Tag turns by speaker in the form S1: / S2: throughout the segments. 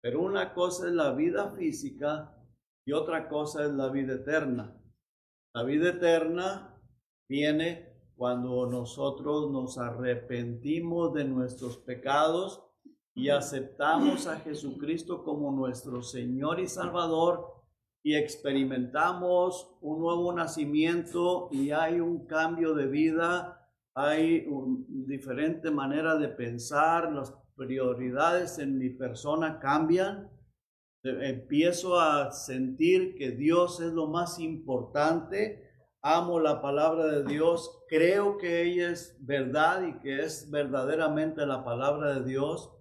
S1: Pero una cosa es la vida física y otra cosa es la vida eterna. La vida eterna viene cuando nosotros nos arrepentimos de nuestros pecados y aceptamos a Jesucristo como nuestro Señor y Salvador y experimentamos un nuevo nacimiento y hay un cambio de vida, hay una diferente manera de pensar, las prioridades en mi persona cambian. Empiezo a sentir que Dios es lo más importante. Amo la palabra de Dios. Creo que ella es verdad y que es verdaderamente la palabra de Dios.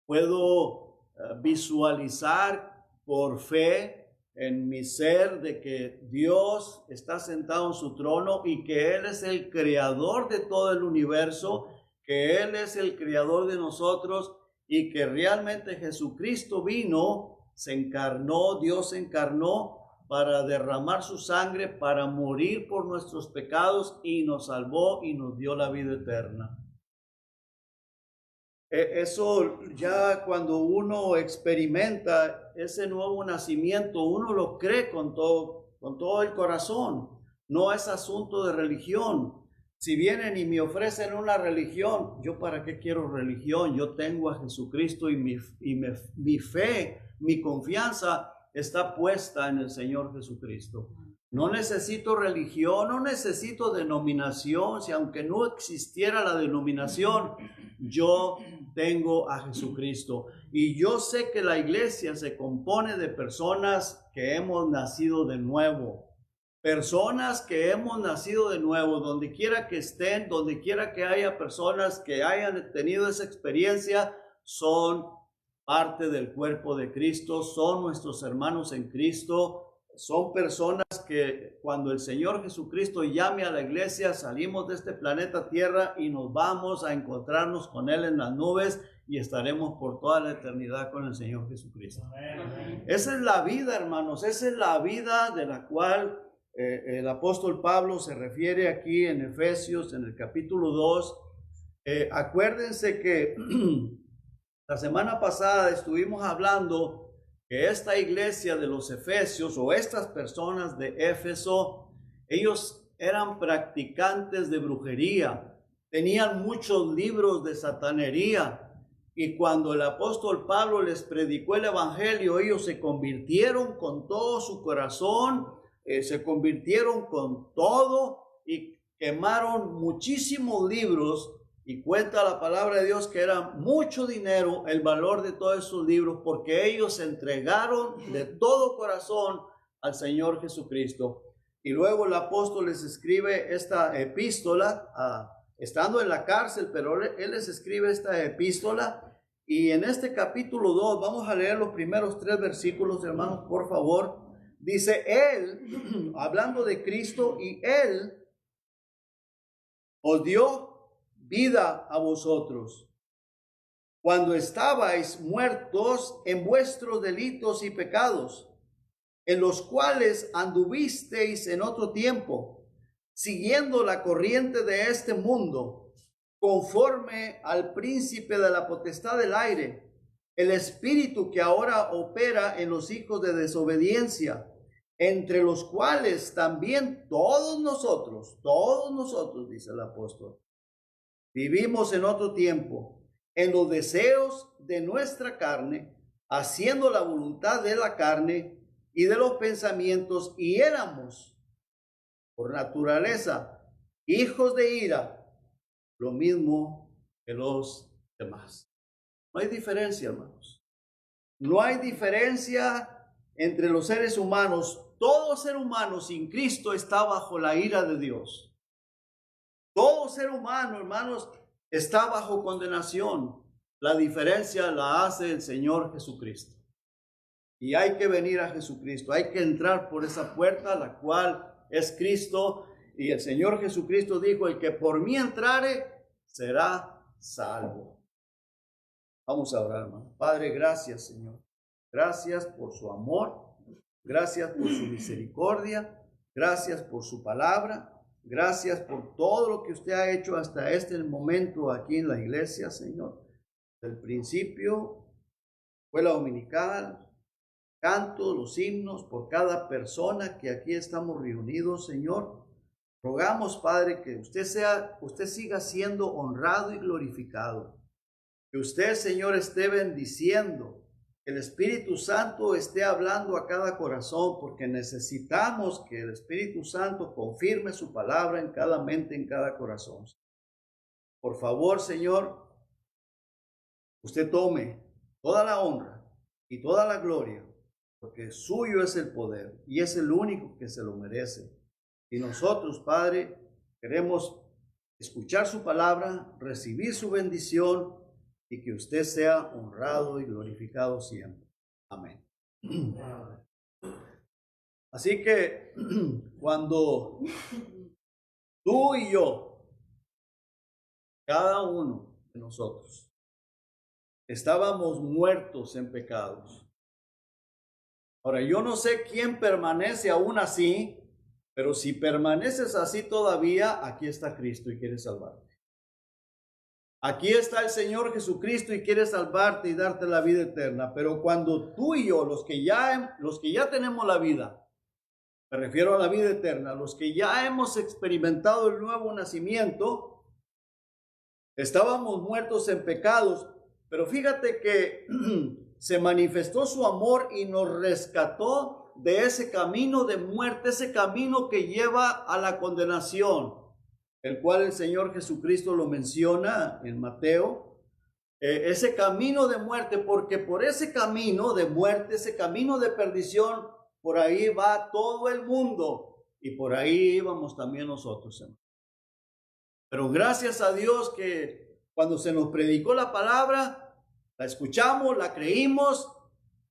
S1: Puedo visualizar por fe en mi ser de que Dios está sentado en su trono y que Él es el creador de todo el universo, que Él es el creador de nosotros y que realmente Jesucristo vino, se encarnó, Dios se encarnó para derramar su sangre, para morir por nuestros pecados y nos salvó y nos dio la vida eterna. Eso ya cuando uno experimenta ese nuevo nacimiento, uno lo cree con todo el corazón. No es asunto de religión. Si vienen y me ofrecen una religión, ¿yo para qué quiero religión? Yo tengo a Jesucristo y mi fe, mi confianza está puesta en el Señor Jesucristo. No necesito religión, no necesito denominación. Si aunque no existiera la denominación, yo tengo a Jesucristo. Y yo sé que la iglesia se compone de personas que hemos nacido de nuevo. Personas que hemos nacido de nuevo, donde quiera que estén, donde quiera que haya personas que hayan tenido esa experiencia, son parte del cuerpo de Cristo, son nuestros hermanos en Cristo, son personas que cuando el Señor Jesucristo llame a la iglesia, salimos de este planeta Tierra y nos vamos a encontrarnos con Él en las nubes y estaremos por toda la eternidad con el Señor Jesucristo. Amén. Esa es la vida, hermanos, esa es la vida de la cual el apóstol Pablo se refiere aquí en Efesios, en el capítulo 2. Acuérdense que la semana pasada estuvimos hablando que esta iglesia de los Efesios o estas personas de Éfeso, ellos eran practicantes de brujería, tenían muchos libros de satanería y cuando el apóstol Pablo les predicó el evangelio, ellos se convirtieron con todo su corazón, se convirtieron con todo y quemaron muchísimos libros. Y cuenta la palabra de Dios que era mucho dinero el valor de todos esos libros porque ellos se entregaron de todo corazón al Señor Jesucristo. Y luego el apóstol les escribe esta epístola, estando en la cárcel, pero él les escribe esta epístola. Y en este capítulo 2, vamos a leer los primeros 3 versículos, hermanos, por favor. Dice Él, hablando de Cristo, y Él os dio vida a vosotros, cuando estabais muertos en vuestros delitos y pecados, en los cuales anduvisteis en otro tiempo, siguiendo la corriente de este mundo, conforme al príncipe de la potestad del aire, el espíritu que ahora opera en los hijos de desobediencia, entre los cuales también todos nosotros, dice el apóstol, vivimos en otro tiempo, en los deseos de nuestra carne, haciendo la voluntad de la carne y de los pensamientos, y éramos, por naturaleza, hijos de ira, lo mismo que los demás. No hay diferencia, hermanos. No hay diferencia entre los seres humanos. Todo ser humano sin Cristo está bajo la ira de Dios. Todo ser humano, hermanos, está bajo condenación. La diferencia la hace el Señor Jesucristo. Y hay que venir a Jesucristo. Hay que entrar por esa puerta, la cual es Cristo. Y el Señor Jesucristo dijo, el que por mí entrare, será salvo. Vamos a orar, hermano. Padre, gracias, Señor. Gracias por su amor. Gracias por su misericordia. Gracias por su palabra. Gracias por todo lo que usted ha hecho hasta este momento aquí en la iglesia, Señor. Del principio escuela dominical, canto, los himnos, por cada persona que aquí estamos reunidos, Señor. Rogamos, Padre, que usted siga siendo honrado y glorificado. Que usted, Señor, esté bendiciendo. Que el Espíritu Santo esté hablando a cada corazón, porque necesitamos que el Espíritu Santo confirme su palabra en cada mente, en cada corazón. Por favor, Señor, usted tome toda la honra y toda la gloria, porque suyo es el poder y es el único que se lo merece. Y nosotros, Padre, queremos escuchar su palabra, recibir su bendición y que usted sea honrado y glorificado siempre. Amén. Así que cuando tú y yo, cada uno de nosotros, estábamos muertos en pecados. Ahora, yo no sé quién permanece aún así, pero si permaneces así todavía, aquí está Cristo y quiere salvarte. Aquí está el Señor Jesucristo y quiere salvarte y darte la vida eterna. Pero cuando tú y yo, los que ya tenemos la vida, me refiero a la vida eterna, los que ya hemos experimentado el nuevo nacimiento, estábamos muertos en pecados, pero fíjate que se manifestó su amor y nos rescató de ese camino de muerte, ese camino que lleva a la condenación, el cual el Señor Jesucristo lo menciona en Mateo, ese camino de muerte, porque por ese camino de muerte, ese camino de perdición, por ahí va todo el mundo y por ahí íbamos también nosotros, hermano. Pero gracias a Dios que cuando se nos predicó la palabra, la escuchamos, la creímos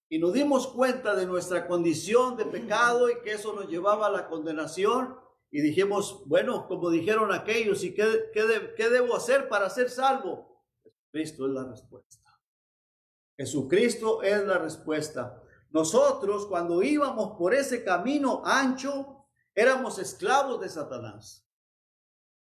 S1: y nos dimos cuenta de nuestra condición de pecado y que eso nos llevaba a la condenación. Y dijimos, bueno, como dijeron aquellos, ¿y qué debo hacer para ser salvo? Jesucristo es la respuesta. Jesucristo es la respuesta. Nosotros, cuando íbamos por ese camino ancho, éramos esclavos de Satanás.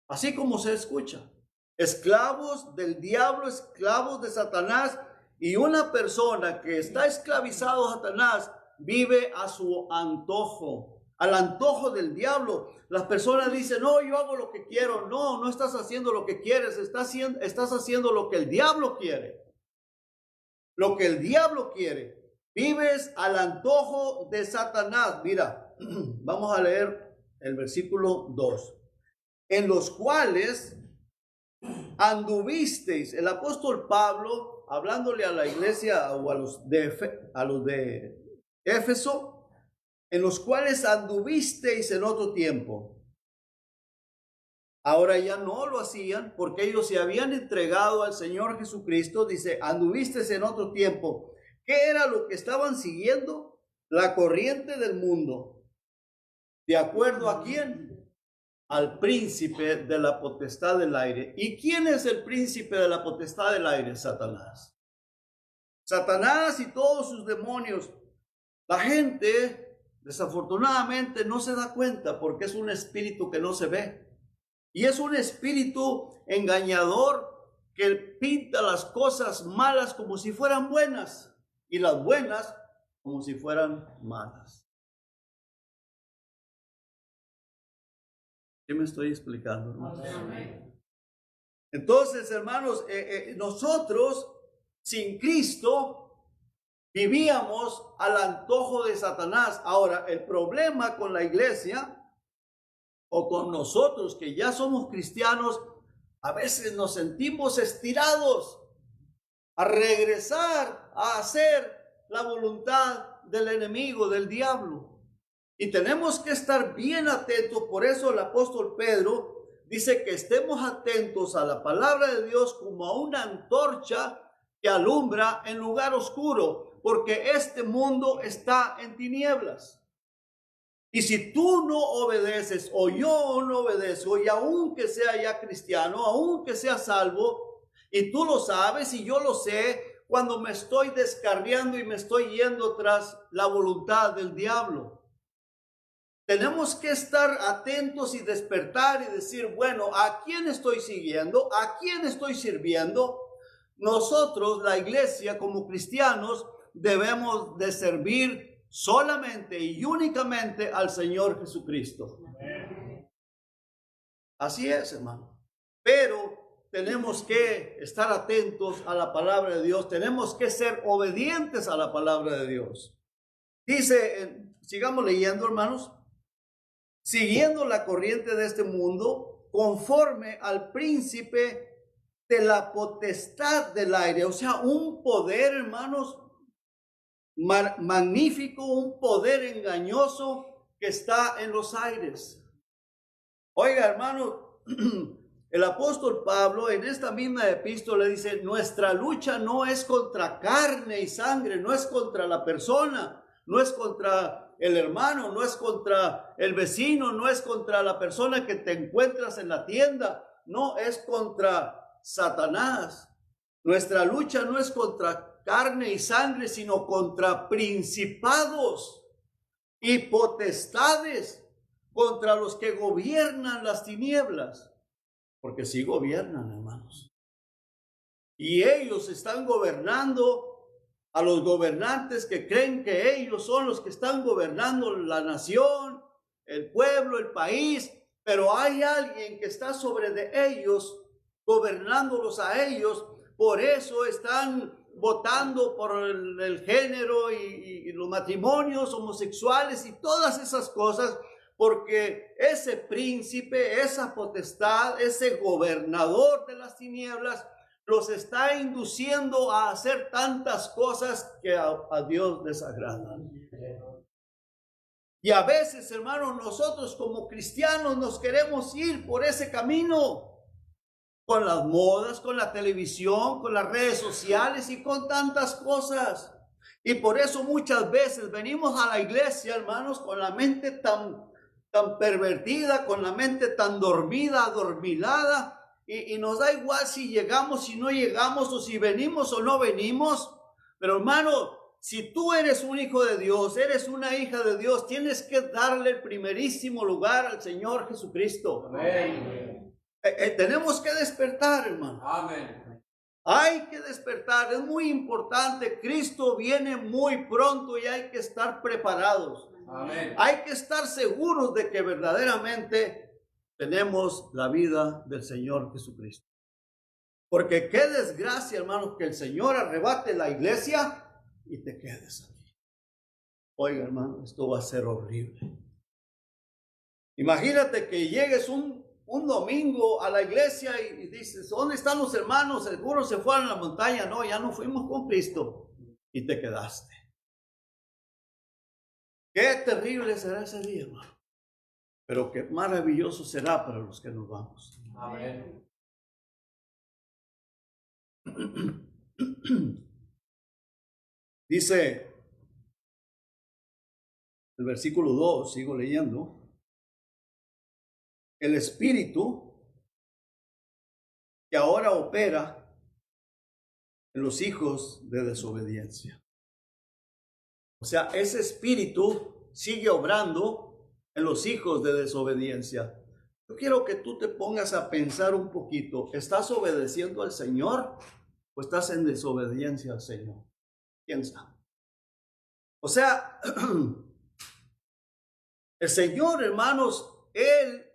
S1: Así como se escucha. Esclavos del diablo, esclavos de Satanás. Y una persona que está esclavizado a Satanás vive a su antojo, al antojo del diablo. Las personas dicen, no, yo hago lo que quiero. No, no estás haciendo lo que quieres, estás haciendo lo que el diablo quiere. Lo que el diablo quiere. Vives al antojo de Satanás. Mira, vamos a leer el versículo 2. En los cuales anduvisteis, el apóstol Pablo, hablándole a la iglesia o a los de Éfeso, en los cuales anduvisteis en otro tiempo. Ahora ya no lo hacían porque ellos se habían entregado al Señor Jesucristo. Dice, anduvisteis en otro tiempo. ¿Qué era lo que estaban siguiendo? La corriente del mundo. ¿De acuerdo a quién? Al príncipe de la potestad del aire. ¿Y quién es el príncipe de la potestad del aire? Satanás. Satanás y todos sus demonios. La gente, desafortunadamente, no se da cuenta porque es un espíritu que no se ve. Y es un espíritu engañador que pinta las cosas malas como si fueran buenas y las buenas como si fueran malas. ¿Qué me estoy explicando, hermanos? Entonces, hermanos, nosotros sin Cristo vivíamos al antojo de Satanás. Ahora, el problema con la iglesia o con nosotros que ya somos cristianos, a veces nos sentimos estirados a regresar a hacer la voluntad del enemigo, del diablo. Y tenemos que estar bien atentos. Por eso el apóstol Pedro dice que estemos atentos a la palabra de Dios como a una antorcha que alumbra en lugar oscuro, porque este mundo está en tinieblas. Y si tú no obedeces o yo no obedezco, y aunque sea ya cristiano, aunque sea salvo, y tú lo sabes y yo lo sé, cuando me estoy descarriando y me estoy yendo tras la voluntad del diablo. Tenemos que estar atentos y despertar y decir, bueno, ¿a quién estoy siguiendo? ¿A quién estoy sirviendo? Nosotros, la iglesia, como cristianos, debemos de servir solamente y únicamente al Señor Jesucristo. Así es, hermano. Pero tenemos que estar atentos a la palabra de Dios. Tenemos que ser obedientes a la palabra de Dios. Dice, sigamos leyendo, hermanos. Siguiendo la corriente de este mundo, conforme al príncipe de la potestad del aire. O sea, un poder, hermanos, magnífico, un poder engañoso que está en los aires. Oiga, hermano, el apóstol Pablo en esta misma epístola dice, nuestra lucha no es contra carne y sangre, no es contra la persona, no es contra el hermano, no es contra el vecino, no es contra la persona que te encuentras en la tienda, no, es contra Satanás. Nuestra lucha no es contra carne y sangre, sino contra principados y potestades, contra los que gobiernan las tinieblas. Porque sí gobiernan, hermanos. Y ellos están gobernando a los gobernantes que creen que ellos son los que están gobernando la nación, el pueblo, el país. Pero hay alguien que está sobre de ellos, gobernándolos a ellos. Por eso están votando por el género y los matrimonios homosexuales y todas esas cosas. Porque ese príncipe, esa potestad, ese gobernador de las tinieblas, los está induciendo a hacer tantas cosas que a Dios les agradan. Y a veces, hermanos, nosotros como cristianos nos queremos ir por ese camino, con las modas, con la televisión, con las redes sociales y con tantas cosas. Y por eso muchas veces venimos a la iglesia, hermanos, con la mente tan pervertida, con la mente tan dormida, adormilada, y nos da igual si llegamos, si no llegamos, o si venimos o no venimos. Pero hermano, si tú eres un hijo de Dios, eres una hija de Dios, tienes que darle el primerísimo lugar al Señor Jesucristo. Amén. Tenemos que despertar, hermano. Amén. Hay que despertar, es muy importante. Cristo viene muy pronto y hay que estar preparados. Amén. Hay que estar seguros de que verdaderamente tenemos la vida del Señor Jesucristo. Porque qué desgracia, hermanos, que el Señor arrebate la iglesia y te quedes aquí. Oiga, hermano, esto va a ser horrible. Imagínate que llegues un domingo a la iglesia y dices, ¿dónde están los hermanos? Seguro se fueron a la montaña. No, ya no fuimos con Cristo. Y te quedaste. Qué terrible será ese día, hermano. Pero qué maravilloso será para los que nos vamos. Amén. Dice el versículo 2, sigo leyendo. El espíritu que ahora opera en los hijos de desobediencia. O sea, ese espíritu sigue obrando en los hijos de desobediencia. Yo quiero que tú te pongas a pensar un poquito. ¿Estás obedeciendo al Señor o estás en desobediencia al Señor? Piensa. O sea, el Señor, hermanos, Él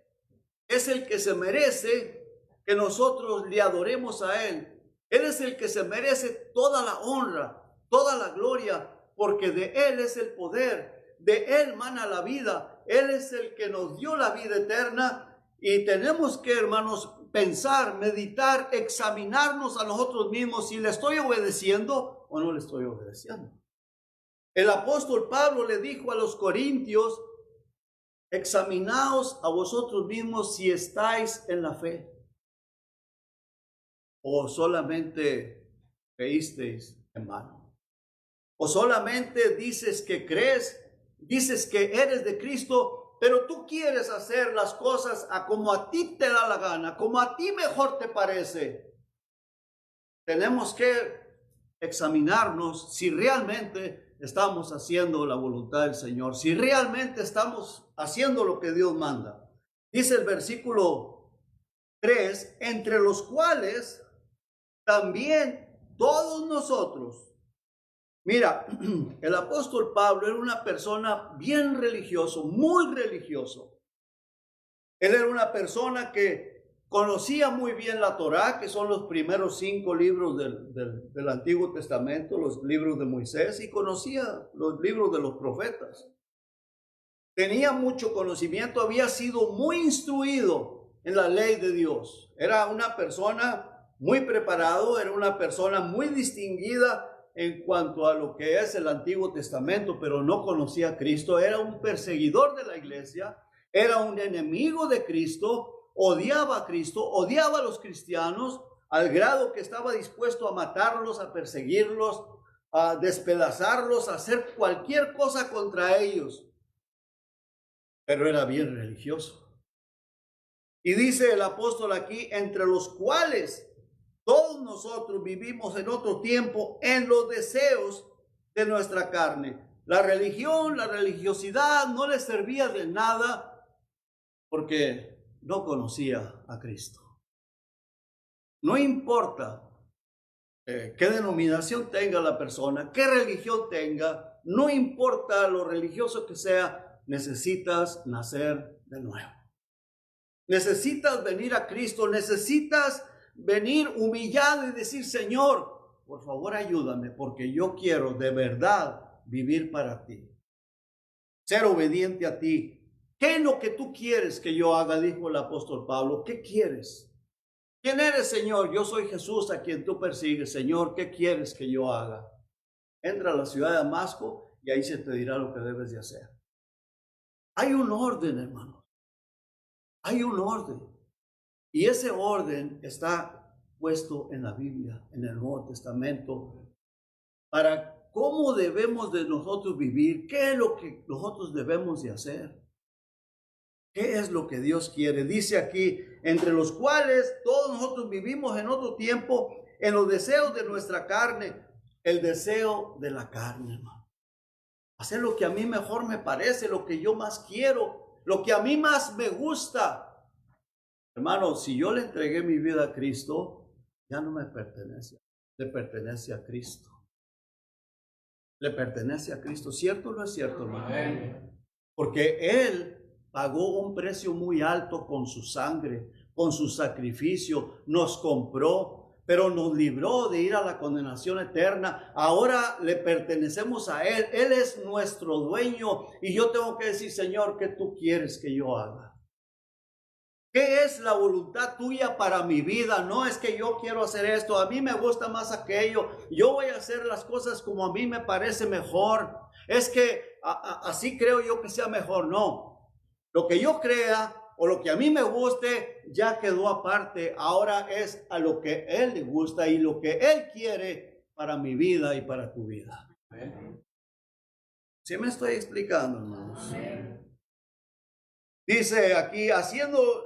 S1: es el que se merece que nosotros le adoremos a Él. Él es el que se merece toda la honra, toda la gloria, porque de Él es el poder, de Él mana la vida. Él es el que nos dio la vida eterna y tenemos que, hermanos, pensar, meditar, examinarnos a nosotros mismos si le estoy obedeciendo o no le estoy obedeciendo. El apóstol Pablo le dijo a los corintios, examinaos a vosotros mismos si estáis en la fe o solamente creísteis en vano. O solamente dices que crees, dices que eres de Cristo, pero tú quieres hacer las cosas a como a ti te da la gana, como a ti mejor te parece. Tenemos que examinarnos si realmente estamos haciendo la voluntad del Señor, si realmente estamos haciendo lo que Dios manda. Dice el versículo 3, entre los cuales también todos nosotros Mira, el apóstol Pablo era una persona bien religioso, muy religioso. Él era una persona que conocía muy bien la Torá, que son los primeros 5 libros del Antiguo Testamento, los libros de Moisés, y conocía los libros de los profetas. Tenía mucho conocimiento, había sido muy instruido en la ley de Dios. Era una persona muy preparado, era una persona muy distinguida en cuanto a lo que es el Antiguo Testamento, pero no conocía a Cristo. Era un perseguidor de la iglesia, era un enemigo de Cristo, odiaba a Cristo, odiaba a los cristianos, al grado que estaba dispuesto a matarlos, a perseguirlos, a despedazarlos, a hacer cualquier cosa contra ellos. Pero era bien religioso. Y dice el apóstol aquí, entre los cuales todos nosotros vivimos en otro tiempo en los deseos de nuestra carne. La religión, la religiosidad no le servía de nada porque no conocía a Cristo. No importa qué denominación tenga la persona, qué religión tenga, no importa lo religioso que sea, necesitas nacer de nuevo. Necesitas venir a Cristo, necesitas venir humillado y decir, Señor, por favor ayúdame, porque yo quiero de verdad vivir para ti. Ser obediente a ti. ¿Qué es lo que tú quieres que yo haga? Dijo el apóstol Pablo. ¿Qué quieres? ¿Quién eres, Señor? Yo soy Jesús a quien tú persigues. Señor, ¿qué quieres que yo haga? Entra a la ciudad de Damasco y ahí se te dirá lo que debes de hacer. Hay un orden, hermanos. Hay un orden. Y ese orden está puesto en la Biblia, en el Nuevo Testamento, para cómo debemos de nosotros vivir, qué es lo que nosotros debemos de hacer, qué es lo que Dios quiere. Dice aquí, entre los cuales todos nosotros vivimos en otro tiempo, en los deseos de nuestra carne, el deseo de la carne, hermano. Hacer lo que a mí mejor me parece, lo que yo más quiero, lo que a mí más me gusta. Hermano, si yo le entregué mi vida a Cristo, ya no me pertenece, le pertenece a Cristo. Le pertenece a Cristo. ¿Cierto o no es cierto, hermano? Porque Él pagó un precio muy alto con su sangre, con su sacrificio, nos compró, pero nos libró de ir a la condenación eterna. Ahora le pertenecemos a Él. Él es nuestro dueño y yo tengo que decir, Señor, ¿qué tú quieres que yo haga? ¿Qué es la voluntad tuya para mi vida? No es que yo quiero hacer esto, a mí me gusta más aquello, yo voy a hacer las cosas como a mí me parece mejor. Es que así creo yo que sea mejor. No, lo que yo crea o lo que a mí me guste ya quedó aparte. Ahora es a lo que Él le gusta y lo que Él quiere para mi vida y para tu vida. ¿Sí me estoy explicando, hermanos? Dice aquí, haciendo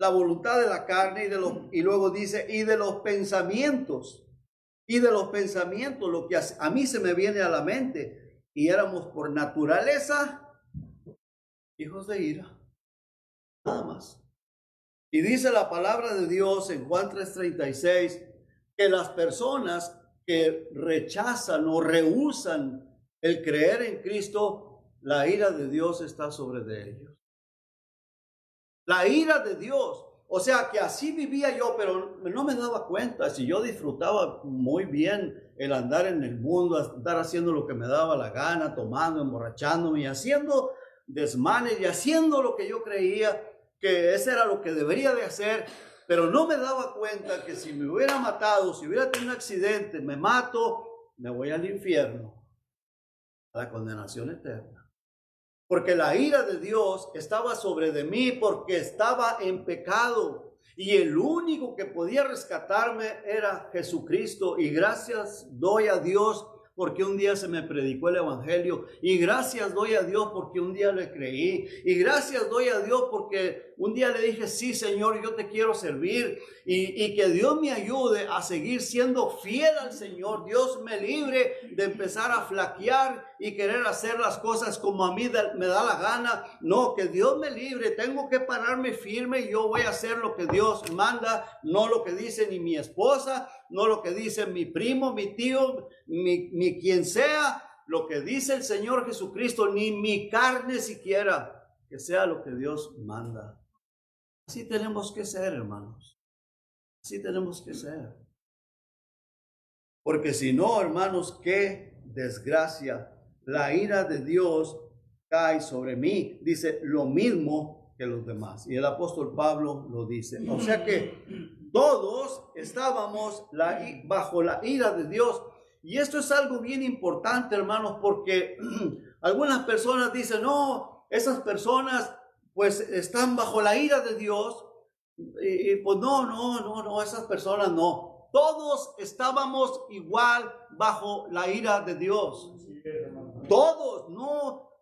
S1: la voluntad de la carne y luego dice, y de los pensamientos, lo que a mí se me viene a la mente, y éramos por naturaleza hijos de ira, nada más. Y dice la palabra de Dios en Juan 3:36, que las personas que rechazan o rehúsan el creer en Cristo, la ira de Dios está sobre de ellos. La ira de Dios. O sea que así vivía yo, pero no me daba cuenta. Si yo disfrutaba muy bien el andar en el mundo, andar haciendo lo que me daba la gana, tomando, emborrachándome y haciendo desmanes y haciendo lo que yo creía que ese era lo que debería de hacer, pero no me daba cuenta que si me hubiera matado, si hubiera tenido un accidente, me mato, me voy al infierno, a la condenación eterna. Porque la ira de Dios estaba sobre de mí porque estaba en pecado. Y el único que podía rescatarme era Jesucristo. Y gracias doy a Dios porque un día se me predicó el evangelio. Y gracias doy a Dios porque un día le creí. Y gracias doy a Dios porque un día le dije, sí, Señor, yo te quiero servir y que Dios me ayude a seguir siendo fiel al Señor. Dios me libre de empezar a flaquear y querer hacer las cosas como a mí me da la gana. No, que Dios me libre. Tengo que pararme firme y yo voy a hacer lo que Dios manda, no lo que dice ni mi esposa, no lo que dice mi primo, mi tío, mi quien sea. Lo que dice el Señor Jesucristo, ni mi carne siquiera, que sea lo que Dios manda. Así tenemos que ser, hermanos. Así tenemos que ser. Porque si no, hermanos, qué desgracia. La ira de Dios cae sobre mí. Dice lo mismo que los demás. Y el apóstol Pablo lo dice. O sea que todos estábamos bajo la ira de Dios. Y esto es algo bien importante, hermanos, porque algunas personas dicen, no, esas personas pues están bajo la ira de Dios. Y pues no, esas personas no. Todos estábamos igual bajo la ira de Dios. Todos,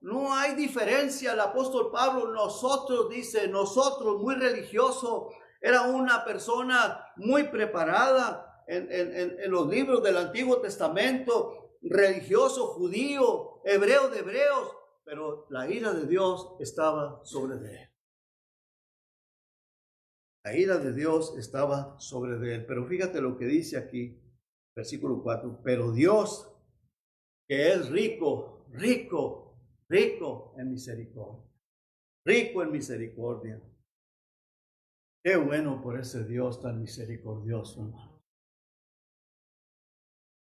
S1: no hay diferencia. El apóstol Pablo, nosotros, muy religioso, era una persona muy preparada en los libros del Antiguo Testamento, religioso, judío, hebreo de hebreos, pero la ira de Dios estaba sobre él. La ira de Dios estaba sobre él. Pero fíjate lo que dice aquí, versículo 4. Pero Dios, que es rico en misericordia. Rico en misericordia. Qué bueno por ese Dios tan misericordioso, hermano.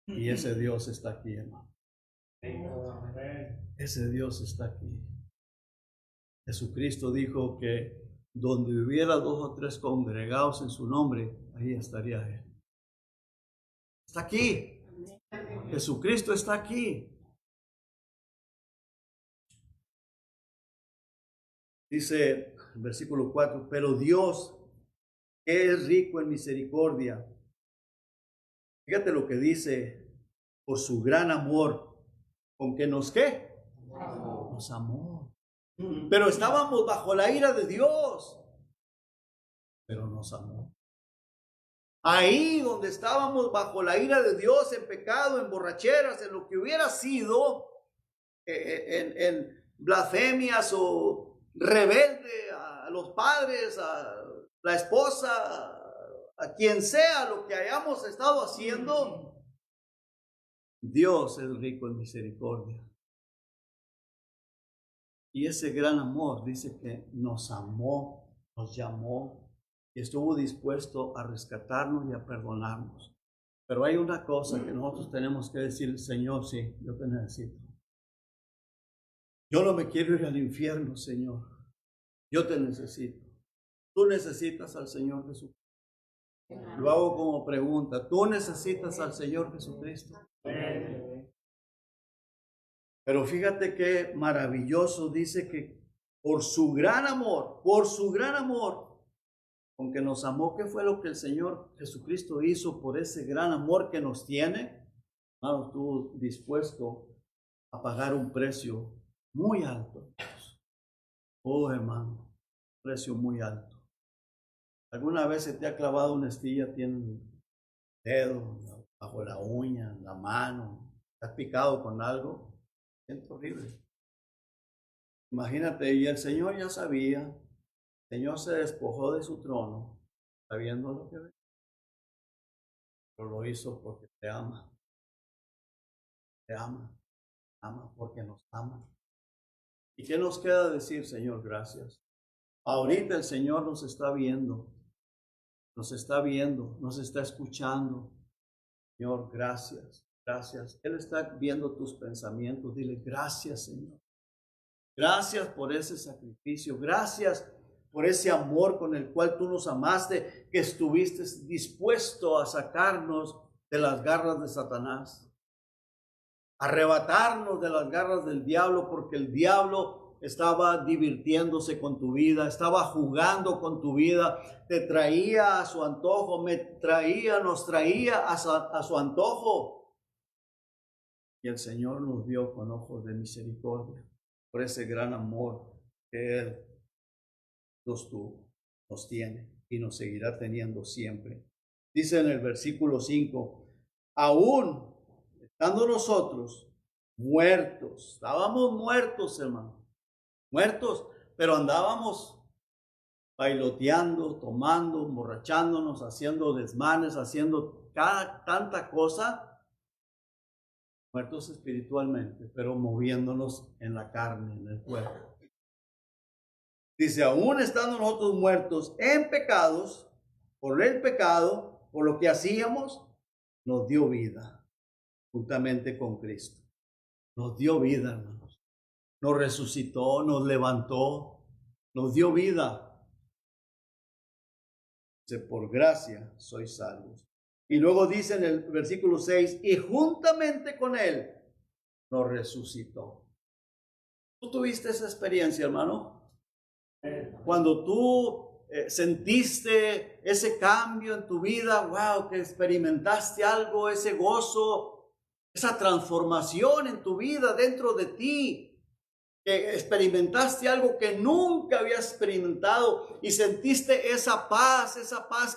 S1: Y ese Dios está aquí, hermano. Ese Dios está aquí. Jesucristo dijo que donde hubiera 2 o 3 congregados en su nombre, ahí estaría Él. Está aquí. Jesucristo está aquí. Dice el versículo 4, pero Dios, que es rico en misericordia. Fíjate lo que dice, por su gran amor, con que nos ¿qué? Nos amó. Pero estábamos bajo la ira de Dios, pero nos amó. Ahí donde estábamos bajo la ira de Dios, en pecado, en borracheras, en lo que hubiera sido, en blasfemias o rebelde a los padres, a la esposa, a quien sea lo que hayamos estado haciendo, Dios es rico en misericordia. Y ese gran amor dice que nos amó, nos llamó y estuvo dispuesto a rescatarnos y a perdonarnos. Pero hay una cosa que nosotros tenemos que decir, Señor, sí, yo te necesito. Yo no me quiero ir al infierno, Señor. Yo te necesito. Tú necesitas al Señor Jesucristo. Lo hago como pregunta. ¿Tú necesitas al Señor Jesucristo? Pero fíjate qué maravilloso, dice que por su gran amor, con que nos amó, ¿qué fue lo que el Señor Jesucristo hizo por ese gran amor que nos tiene? Hermano, estuvo dispuesto a pagar un precio muy alto. Oh, hermano, un precio muy alto. ¿Alguna vez se te ha clavado una estilla, tiene un dedo, bajo la uña, la mano? ¿Te has picado con algo? Es horrible. Imagínate, y el Señor ya sabía, el Señor se despojó de su trono, sabiendo lo que ve. Pero lo hizo porque te ama. Te ama porque nos ama. ¿Y qué nos queda decir, Señor? Gracias. Ahorita el Señor nos está viendo, nos está escuchando. Señor, gracias. Él está viendo tus pensamientos. Dile, gracias, Señor. Gracias por ese sacrificio. Gracias por ese amor con el cual tú nos amaste, que estuviste dispuesto a sacarnos de las garras de Satanás, arrebatarnos de las garras del diablo, porque el diablo estaba divirtiéndose con tu vida, estaba jugando con tu vida, te traía a su antojo, nos traía a su antojo. Y el Señor nos vio con ojos de misericordia por ese gran amor que Él nos tuvo, nos tiene y nos seguirá teniendo siempre. Dice en el versículo 5, aún estando nosotros muertos, estábamos muertos, hermano, muertos, pero andábamos bailoteando, tomando, emborrachándonos, haciendo desmanes, haciendo tanta cosa, muertos espiritualmente, pero moviéndonos en la carne, en el cuerpo. Dice, aún estando nosotros muertos en pecados, por el pecado, por lo que hacíamos, nos dio vida, juntamente con Cristo. Nos dio vida, hermanos. Nos resucitó, nos levantó, nos dio vida. Dice, por gracia sois salvos. Y luego dice en el versículo 6, y juntamente con Él nos resucitó. ¿Tú tuviste esa experiencia, hermano? Cuando tú sentiste ese cambio en tu vida, wow, que experimentaste algo, ese gozo, esa transformación en tu vida dentro de ti, que experimentaste algo que nunca habías experimentado y sentiste esa paz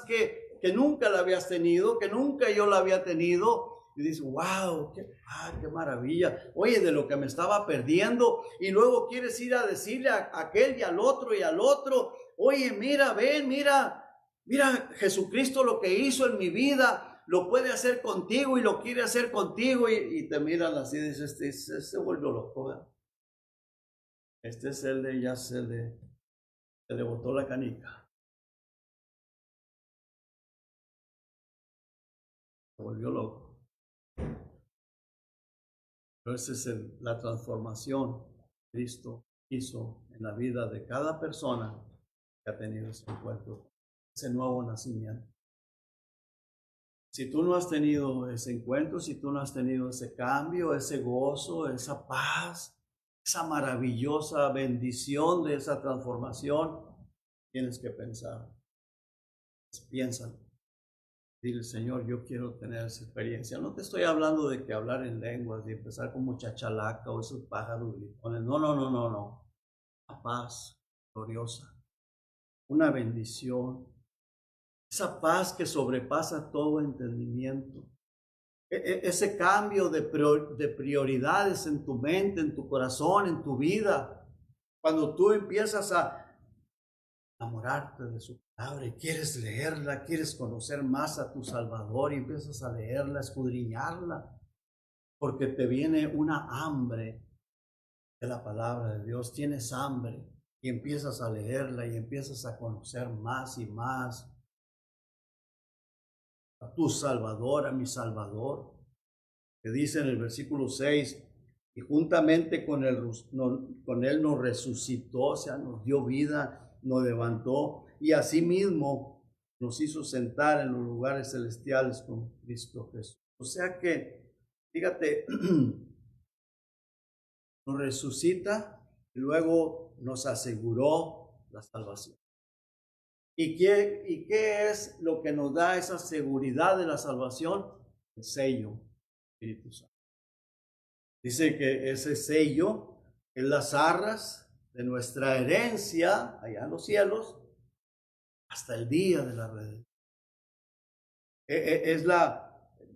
S1: que nunca la habías tenido, que nunca yo la había tenido. Y dices, wow, qué maravilla. Oye, de lo que me estaba perdiendo. Y luego quieres ir a decirle a aquel y al otro. Oye, mira, ven, mira Jesucristo lo que hizo en mi vida. Lo puede hacer contigo y lo quiere hacer contigo. Y te miran así y dices, este se volvió loco, ¿verdad? Este es el de, ya se le botó la canica. Se volvió loco. Pero esa es la transformación que Cristo hizo en la vida de cada persona que ha tenido ese encuentro, ese nuevo nacimiento. Si tú no has tenido ese encuentro, si tú no has tenido ese cambio, ese gozo, esa paz, esa maravillosa bendición de esa transformación, tienes que pensar. Piensa. Dile, Señor, yo quiero tener esa experiencia. No te estoy hablando de que hablar en lenguas y empezar como chachalaca o esos pájaros gritones. No. La paz gloriosa. Una bendición. Esa paz que sobrepasa todo entendimiento. Ese cambio de prioridades en tu mente, en tu corazón, en tu vida. Cuando tú empiezas a enamorarte de su palabra y quieres leerla, quieres conocer más a tu Salvador y empiezas a leerla, a escudriñarla, porque te viene una hambre de la palabra de Dios, tienes hambre y empiezas a leerla y empiezas a conocer más y más a tu Salvador, a mi Salvador, que dice en el versículo 6, y juntamente con él nos resucitó, o sea, nos dio vida, nos levantó, y asimismo nos hizo sentar en los lugares celestiales con Cristo Jesús. O sea que, fíjate, nos resucita y luego nos aseguró la salvación. ¿Y qué es lo que nos da esa seguridad de la salvación? El sello, Espíritu Santo. Dice que ese sello es las arras de nuestra herencia allá en los cielos hasta el día de la redención.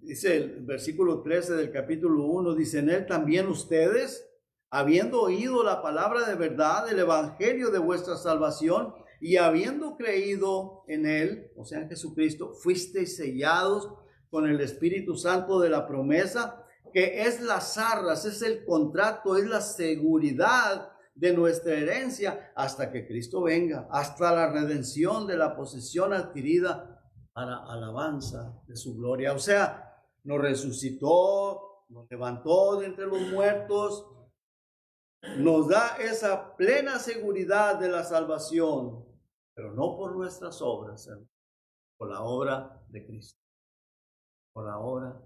S1: Dice el versículo 13 del capítulo 1, dice, en él también ustedes, habiendo oído la palabra de verdad, el evangelio de vuestra salvación, y habiendo creído en él, o sea en Jesucristo, fuisteis sellados con el Espíritu Santo de la promesa, que es las arras, es el contrato, es la seguridad de nuestra herencia hasta que Cristo venga, hasta la redención de la posesión adquirida para alabanza de su gloria. O sea, nos resucitó, nos levantó de entre los muertos, nos da esa plena seguridad de la salvación, pero no por nuestras obras, por la obra de Cristo, por la obra,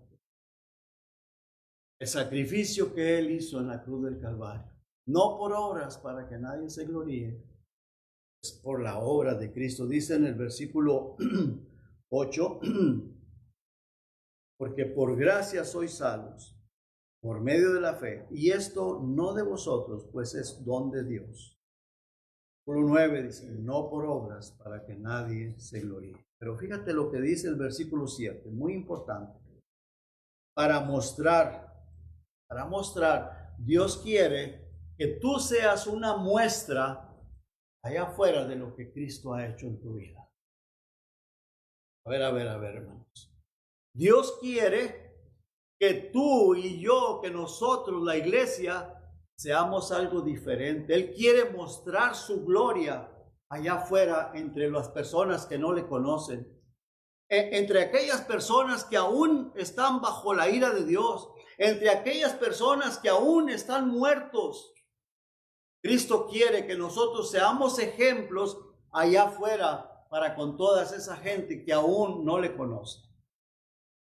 S1: el sacrificio que Él hizo en la cruz del Calvario, no por obras para que nadie se gloríe, es por la obra de Cristo. Dice en el versículo 8, porque por gracia sois salvos, por medio de la fe, y esto no de vosotros, pues es don de Dios. Versículo 9 dice, no por obras para que nadie se gloríe. Pero fíjate lo que dice el versículo 7, muy importante. Para mostrar, Dios quiere que tú seas una muestra allá afuera de lo que Cristo ha hecho en tu vida. A ver, hermanos. Dios quiere que tú y yo, que nosotros, la iglesia, seamos algo diferente. Él quiere mostrar su gloria allá afuera entre las personas que no le conocen. Entre aquellas personas que aún están bajo la ira de Dios. Entre aquellas personas que aún están muertos. Cristo quiere que nosotros seamos ejemplos allá afuera para con toda esa gente que aún no le conoce.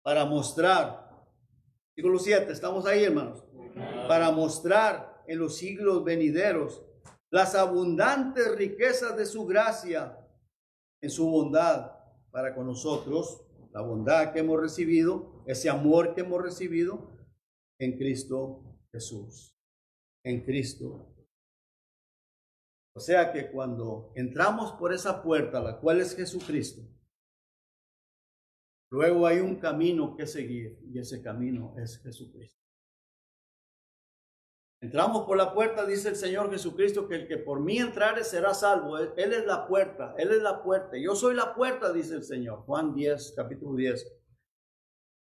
S1: Para mostrar, versículo 7, estamos ahí, hermanos. Para mostrar en los siglos venideros las abundantes riquezas de su gracia en su bondad para con nosotros, la bondad que hemos recibido, ese amor que hemos recibido en Cristo Jesús. En Cristo. O sea que cuando entramos por esa puerta, la cual es Jesucristo, luego hay un camino que seguir y ese camino es Jesucristo. Entramos por la puerta, dice el Señor Jesucristo, que el que por mí entrare será salvo. Él es la puerta, Él es la puerta. Yo soy la puerta, dice el Señor. Juan 10, capítulo 10.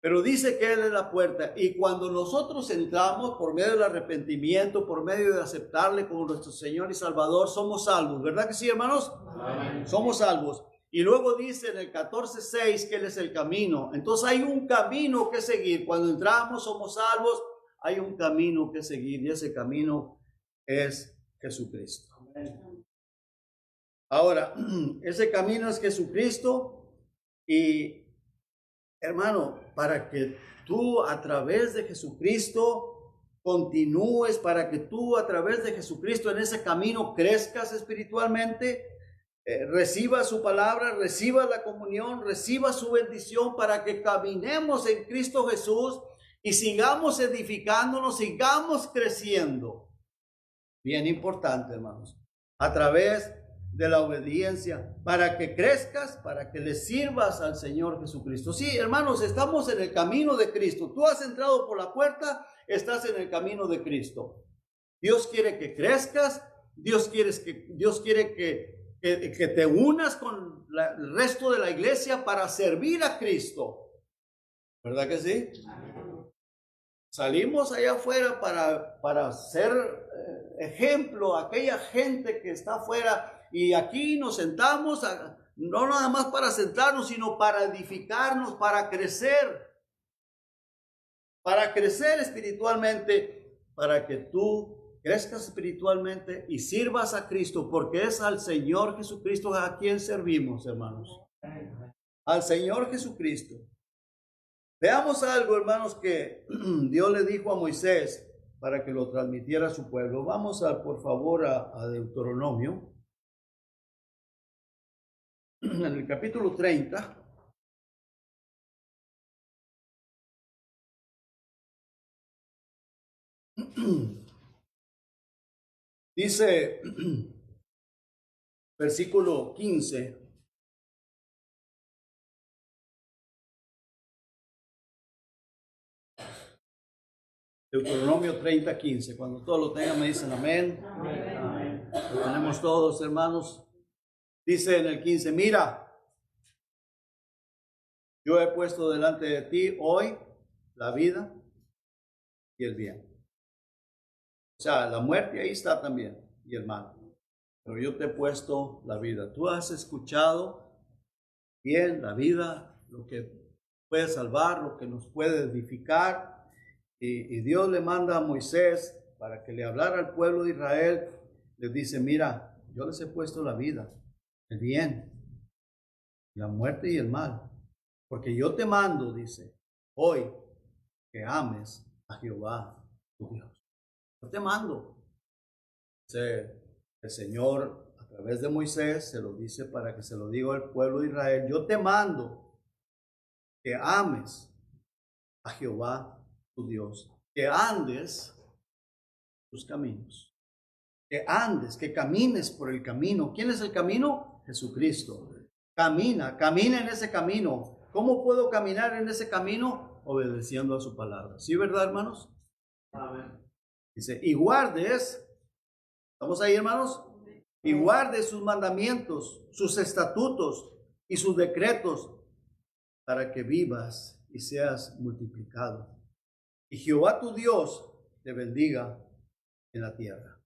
S1: Pero dice que Él es la puerta. Y cuando nosotros entramos por medio del arrepentimiento, por medio de aceptarle como nuestro Señor y Salvador, somos salvos. ¿Verdad que sí, hermanos? Amén. Somos salvos. Y luego dice en el 14:6 que Él es el camino. Entonces hay un camino que seguir. Cuando entramos somos salvos. Hay un camino que seguir y ese camino es Jesucristo. Ahora, ese camino es Jesucristo y, hermano, para que tú a través de Jesucristo continúes, para que tú a través de Jesucristo en ese camino crezcas espiritualmente, reciba su palabra, reciba la comunión, reciba su bendición para que caminemos en Cristo Jesús y sigamos edificándonos, sigamos creciendo. Bien importante, hermanos. A través de la obediencia, para que crezcas, para que le sirvas al Señor Jesucristo. Sí, hermanos, estamos en el camino de Cristo. Tú has entrado por la puerta, estás en el camino de Cristo. Dios quiere que crezcas, Dios quiere que te unas con el resto de la iglesia para servir a Cristo. ¿Verdad que sí? Salimos allá afuera para ser ejemplo a aquella gente que está afuera y aquí nos sentamos, no nada más para sentarnos, sino para edificarnos, para crecer espiritualmente, para que tú crezcas espiritualmente y sirvas a Cristo, porque es al Señor Jesucristo a quien servimos, hermanos. Al Señor Jesucristo. Veamos algo, hermanos, que Dios le dijo a Moisés para que lo transmitiera a su pueblo. Vamos por favor, a Deuteronomio, en el capítulo 30. Dice, versículo 15. Deuteronomio 30:15. Cuando todos lo tengan me dicen amén. Amén. Lo tenemos todos, hermanos. Dice en el 15, mira, yo he puesto delante de ti hoy la vida y el bien. O sea, la muerte ahí está también y el mal. Pero yo te he puesto la vida. Tú has escuchado bien la vida, lo que puede salvar, lo que nos puede edificar. Y Dios le manda a Moisés para que le hablara al pueblo de Israel. Les dice, mira, yo les he puesto la vida, el bien, la muerte y el mal. Porque yo te mando, dice, hoy que ames a Jehová, tu Dios. Yo te mando. Dice el Señor a través de Moisés, se lo dice para que se lo diga al pueblo de Israel. Yo te mando que ames a Jehová, tu Dios. Que andes tus caminos, que andes, que camines por el camino. ¿Quién es el camino? Jesucristo. Camina en ese camino. ¿Cómo puedo caminar en ese camino? Obedeciendo a su palabra. ¿Sí, verdad, hermanos? Amén. Dice, y guardes, ¿estamos ahí, hermanos? Y guardes sus mandamientos, sus estatutos y sus decretos, para que vivas y seas multiplicado. Y Jehová tu Dios te bendiga en la tierra.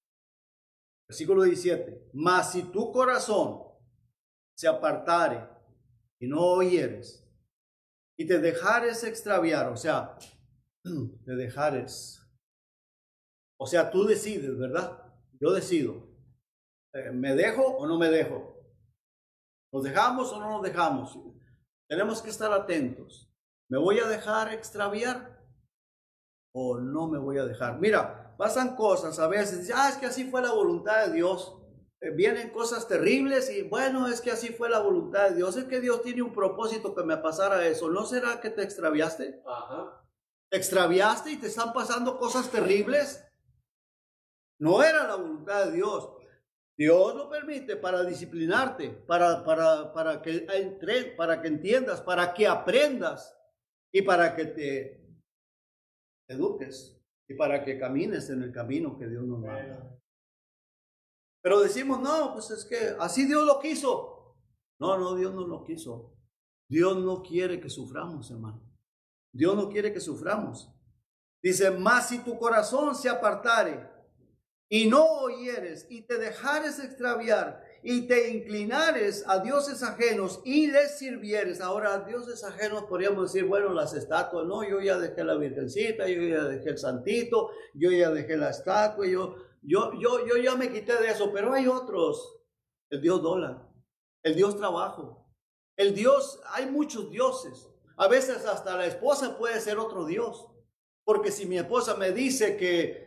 S1: Versículo 17. Mas si tu corazón se apartare y no oyeres, y te dejares extraviar, o sea, te dejares, o sea, tú decides, ¿verdad? Yo decido, ¿me dejo o no me dejo? ¿Nos dejamos o no nos dejamos? Tenemos que estar atentos. ¿Me voy a dejar extraviar o no me voy a dejar? Mira, pasan cosas a veces, es que así fue la voluntad de Dios. Vienen cosas terribles y bueno, es que así fue la voluntad de Dios. Es que Dios tiene un propósito que me pasara eso. ¿No será que te extraviaste? Ajá. ¿Te extraviaste y te están pasando cosas terribles? No era la voluntad de Dios. Dios lo permite para disciplinarte, para que entiendas, para que aprendas y para que te eduques y para que camines en el camino que Dios nos manda. Pero decimos, no, pues es que así Dios lo quiso. No, Dios no lo quiso. Dios no quiere que suframos, hermano. Dios no quiere que suframos. Dice, mas si tu corazón se apartare y no oyeres y te dejares extraviar y te inclinares a dioses ajenos y les sirvieres. Ahora, a dioses ajenos podríamos decir, bueno, las estatuas, no, yo ya dejé la virgencita, yo ya dejé el santito, yo ya dejé la estatua, yo ya me quité de eso, pero hay otros. El Dios dólar, el Dios trabajo, el Dios, hay muchos dioses. A veces hasta la esposa puede ser otro Dios. Porque si mi esposa me dice que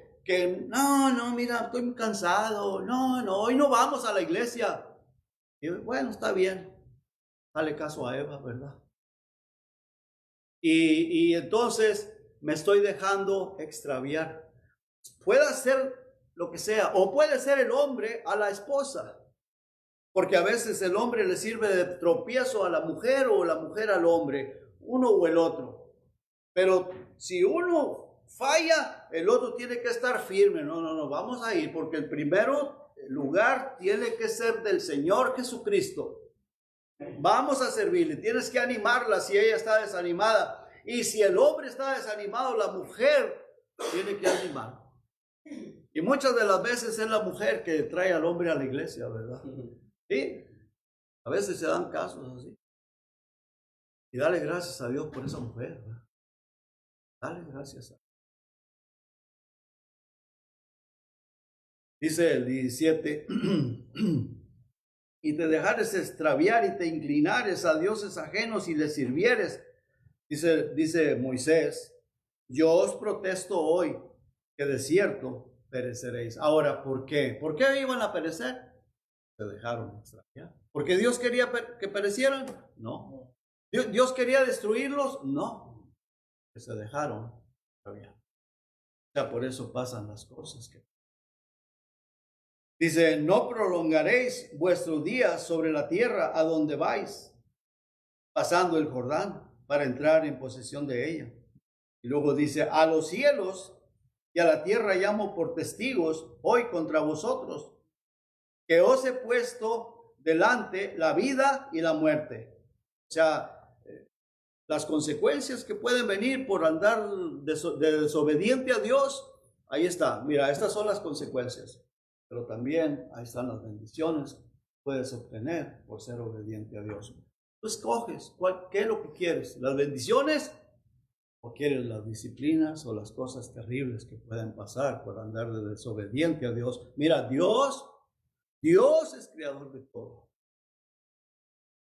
S1: no, mira, estoy muy cansado, no, hoy no vamos a la iglesia. Y bueno, está bien, dale caso a Eva, ¿verdad? Y entonces me estoy dejando extraviar. Puede ser lo que sea, o puede ser el hombre a la esposa, porque a veces el hombre le sirve de tropiezo a la mujer o la mujer al hombre, uno o el otro. Pero si uno falla, el otro tiene que estar firme. No, vamos a ir, porque el primero lugar tiene que ser del Señor Jesucristo. Vamos a servirle, tienes que animarla si ella está desanimada. Y si el hombre está desanimado, la mujer tiene que animar. Y muchas de las veces es la mujer que trae al hombre a la iglesia, ¿verdad? Sí, a veces se dan casos así. Y dale gracias a Dios por esa mujer, ¿verdad? Dale gracias a Dios. Dice el 17, y te dejares extraviar y te inclinares a dioses ajenos y les sirvieres. Dice Moisés, yo os protesto hoy que de cierto pereceréis. Ahora, ¿por qué? ¿Por qué iban a perecer? Se dejaron extraviar. ¿Porque Dios quería que perecieran? No. ¿Dios quería destruirlos? No. Que se dejaron extraviar. O sea, por eso pasan las cosas que... Dice, no prolongaréis vuestros días sobre la tierra a donde vais, pasando el Jordán para entrar en posesión de ella. Y luego dice, a los cielos y a la tierra llamo por testigos hoy contra vosotros, que os he puesto delante la vida y la muerte. O sea, las consecuencias que pueden venir por andar de desobediente a Dios, ahí está. Mira, estas son las consecuencias. Pero también ahí están las bendiciones que puedes obtener por ser obediente a Dios. Tú escoges qué es lo que quieres, las bendiciones o quieres las disciplinas o las cosas terribles que pueden pasar por andar de desobediente a Dios. Mira, Dios es creador de todo.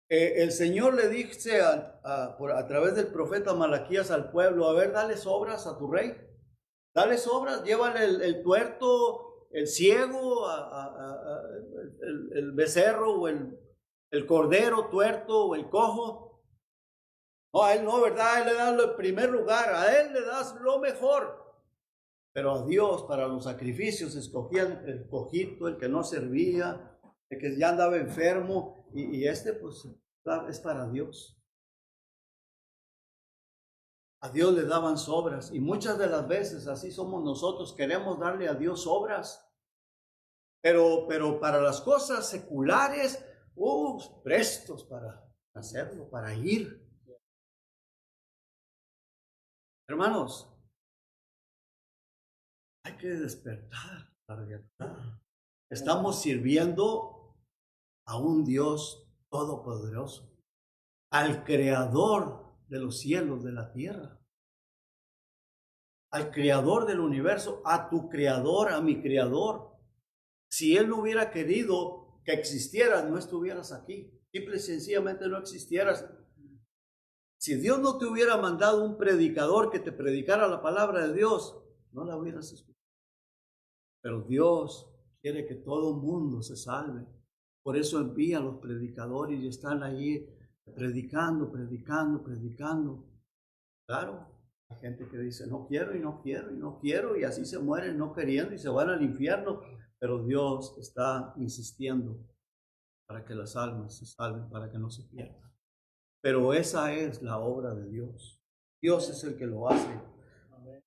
S1: El Señor le dice a través del profeta Malaquías al pueblo, a ver, dale obras a tu rey, dale obras, llévale el tuerto, el ciego, el becerro o el cordero tuerto o el cojo. No, a él no, ¿verdad? A él le das el primer lugar, a él le das lo mejor. Pero a Dios, para los sacrificios, escogían el cojito, el que no servía, el que ya andaba enfermo, y este pues es para Dios. A Dios le daban sobras, y muchas de las veces así somos nosotros, queremos darle a Dios sobras. Pero para las cosas seculares, prestos para hacerlo, para ir. Hermanos, hay que despertar la realidad. Estamos sirviendo a un Dios todopoderoso, al creador de los cielos, de la tierra, al creador del universo, a tu creador, a mi creador. Si Él no hubiera querido que existieras, no estuvieras aquí. Simple y sencillamente no existieras. Si Dios no te hubiera mandado un predicador que te predicara la palabra de Dios, no la hubieras escuchado. Pero Dios quiere que todo el mundo se salve. Por eso envía a los predicadores y están allí predicando. Claro, hay gente que dice, no quiero y no quiero y no quiero, y así se mueren no queriendo y se van al infierno. Pero Dios está insistiendo para que las almas se salven, para que no se pierdan. Pero esa es la obra de Dios. Dios es el que lo hace.